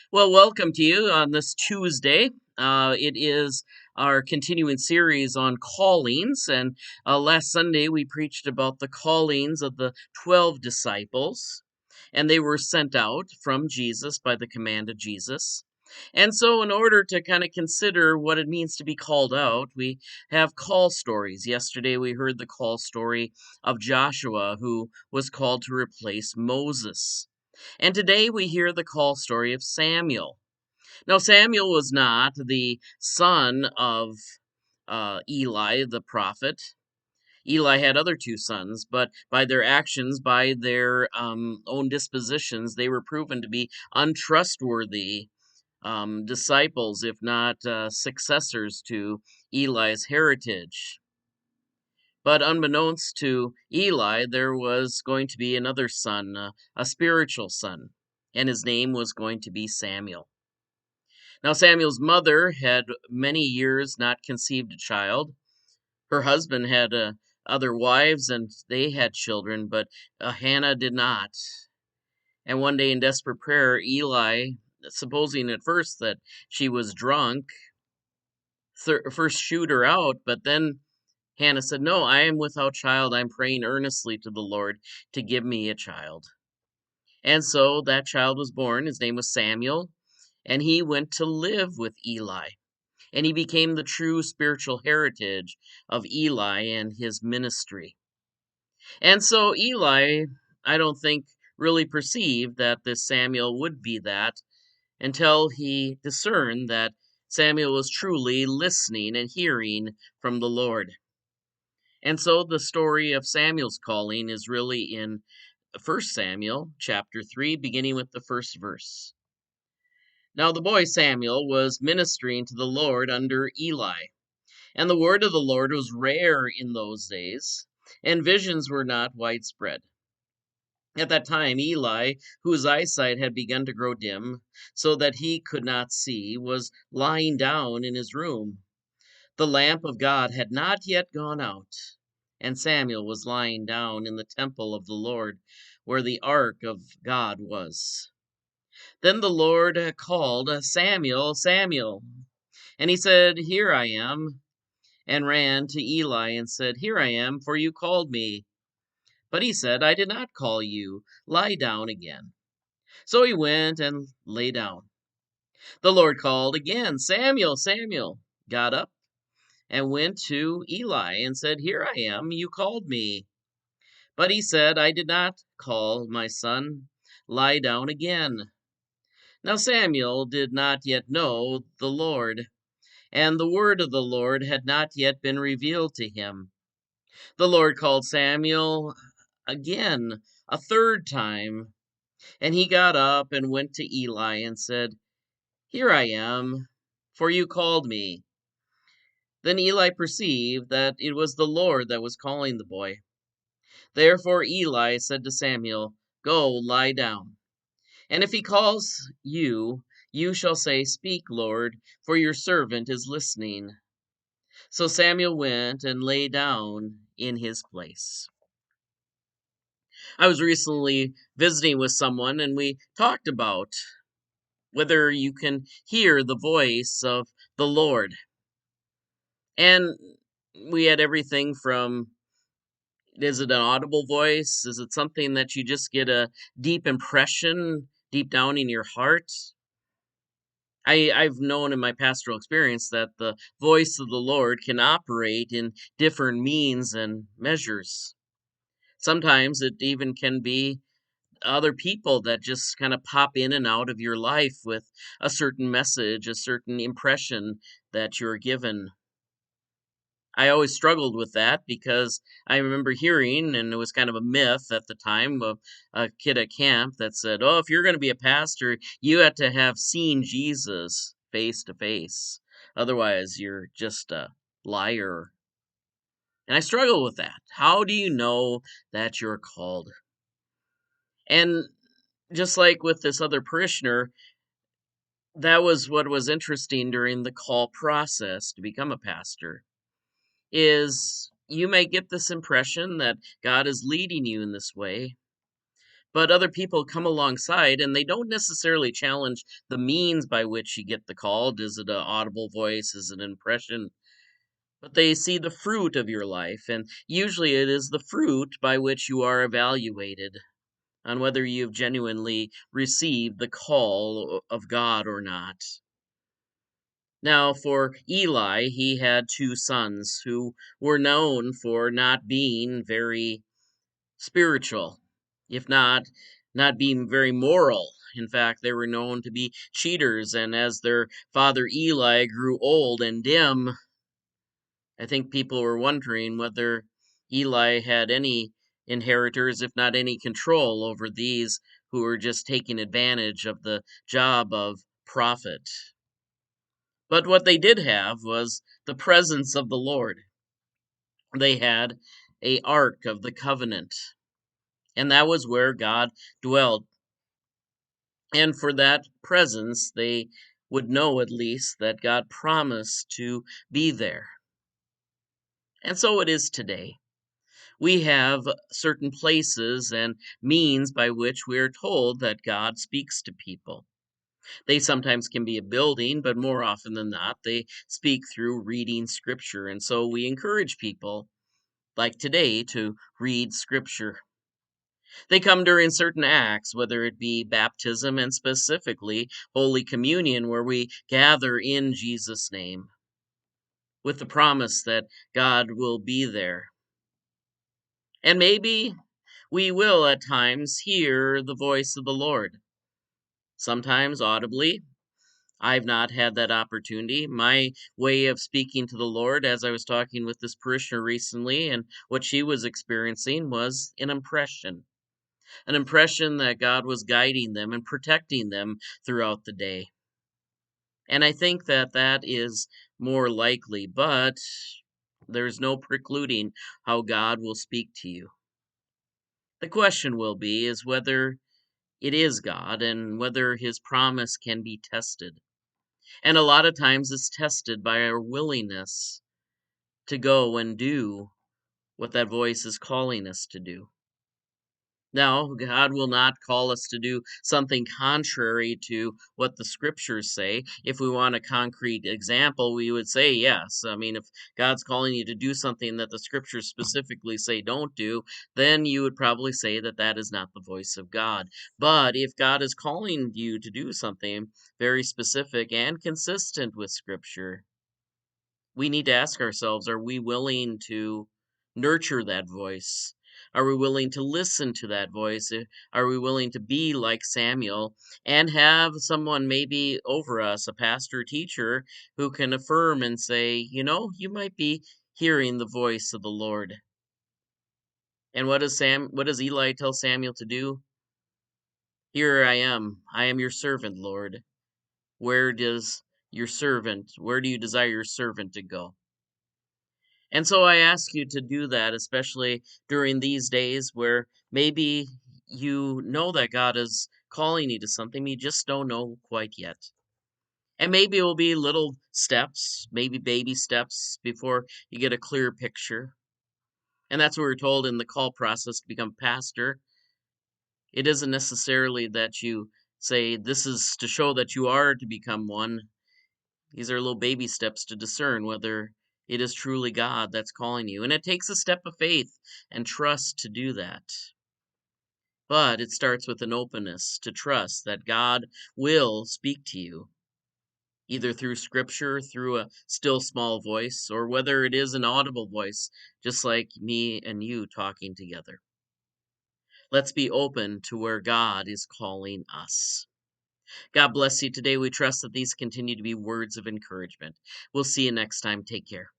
Well, welcome to you on this Tuesday. It is our continuing series on callings, and last Sunday we preached about the callings of the 12 disciples, and they were sent out from Jesus by the command of Jesus. And so, in order to kind of consider what it means to be called out, we have call stories. Yesterday we heard the call story of Joshua, who was called to replace Moses. And today we hear the call story of Samuel. Now, Samuel was not the son of Eli, the prophet. Eli had other two sons, but by their actions, by their own dispositions, they were proven to be untrustworthy disciples, if not successors to Eli's heritage. But unbeknownst to Eli, there was going to be another son, a spiritual son, and his name was going to be Samuel. Now, Samuel's mother had many years not conceived a child. Her husband had other wives and they had children, but Hannah did not. And one day in desperate prayer, Eli, supposing at first that she was drunk, first shooed her out, but then Hannah said, "No, I am without child. I'm praying earnestly to the Lord to give me a child." And so that child was born. His name was Samuel, and he went to live with Eli. And he became the true spiritual heritage of Eli and his ministry. And so Eli, I don't think, really perceived that this Samuel would be that until he discerned that Samuel was truly listening and hearing from the Lord. And so the story of Samuel's calling is really in 1 Samuel chapter 3, beginning with the first verse. Now the boy Samuel was ministering to the Lord under Eli. And the word of the Lord was rare in those days, and visions were not widespread. At that time, Eli, whose eyesight had begun to grow dim, so that he could not see, was lying down in his room. The lamp of God had not yet gone out, and Samuel was lying down in the temple of the Lord, where the ark of God was. Then the Lord called, "Samuel, Samuel." And he said, "Here I am," and ran to Eli and said, "Here I am, for you called me." But he said, "I did not call you. Lie down again." So he went and lay down. The Lord called again, "Samuel, Samuel," got up and went to Eli and said, "Here I am. You called me." But he said, "I did not call, my son. Lie down again." Now Samuel did not yet know the Lord, and the word of the Lord had not yet been revealed to him. The Lord called Samuel again, a third time, and he got up and went to Eli and said, "Here I am, for you called me." Then Eli perceived that it was the Lord that was calling the boy. Therefore Eli said to Samuel, "Go, lie down. And if he calls you, you shall say, 'Speak, Lord, for your servant is listening.'" So Samuel went and lay down in his place. I was recently visiting with someone and we talked about whether you can hear the voice of the Lord. And we had everything from, is it an audible voice? Is it something that you just get a deep impression deep down in your heart? I've known in my pastoral experience that the voice of the Lord can operate in different means and measures. Sometimes it even can be other people that just kind of pop in and out of your life with a certain message, a certain impression that you're given. I always struggled with that because I remember hearing, and it was kind of a myth at the time, of a kid at camp that said, "Oh, if you're going to be a pastor, you have to have seen Jesus face to face. Otherwise, you're just a liar." And I struggle with that. How do you know that you're called? And just like with this other parishioner, that was what was interesting during the call process to become a pastor, is you may get this impression that God is leading you in this way, But other people come alongside and they don't necessarily challenge the means by which you get the call. Is it an audible voice? Is it an impression? But they see the fruit of your life, and usually it is the fruit by which you are evaluated on whether you've genuinely received the call of God or not. Now, for Eli, he had two sons who were known for not being very spiritual, if not being very moral. In fact, they were known to be cheaters, and as their father Eli grew old and dim, I think people were wondering whether Eli had any inheritors, if not any control over these who were just taking advantage of the job of prophet. But what they did have was the presence of the Lord. They had a ark of the covenant, and that was where God dwelled. And for that presence, they would know at least that God promised to be there. And so it is today. We have certain places and means by which we are told that God speaks to people. They sometimes can be a building, but more often than not, they speak through reading scripture. And so we encourage people, like today, to read scripture. They come during certain acts, whether it be baptism and specifically Holy Communion, where we gather in Jesus' name with the promise that God will be there. And maybe we will at times hear the voice of the Lord, sometimes audibly. I've not had that opportunity. My way of speaking to the Lord, as I was talking with this parishioner recently, and what she was experiencing was an impression that God was guiding them and protecting them throughout the day. And I think that that is more likely, but there's no precluding how God will speak to you. The question will be is whether it is God and whether his promise can be tested. And a lot of times it's tested by our willingness to go and do what that voice is calling us to do. Now, God will not call us to do something contrary to what the scriptures say. If we want a concrete example, we would say yes. I mean, if God's calling you to do something that the scriptures specifically say don't do, then you would probably say that that is not the voice of God. But if God is calling you to do something very specific and consistent with scripture, we need to ask ourselves, are we willing to nurture that voice? Are we willing to listen to that voice? Are we willing to be like Samuel and have someone maybe over us, a pastor, teacher, who can affirm and say, you might be hearing the voice of the Lord. And what does Eli tell Samuel to do? Here I am your servant, Lord. Where do you desire your servant to go? And so I ask you to do that, especially during these days where maybe you know that God is calling you to something, you just don't know quite yet. And maybe it will be little steps, maybe baby steps before you get a clear picture. And that's what we're told in the call process to become pastor. It isn't necessarily that you say this is to show that you are to become one. These are little baby steps to discern whether it is truly God that's calling you. And it takes a step of faith and trust to do that. But it starts with an openness to trust that God will speak to you, either through scripture, through a still small voice, or whether it is an audible voice, just like me and you talking together. Let's be open to where God is calling us. God bless you today. We trust that these continue to be words of encouragement. We'll see you next time. Take care.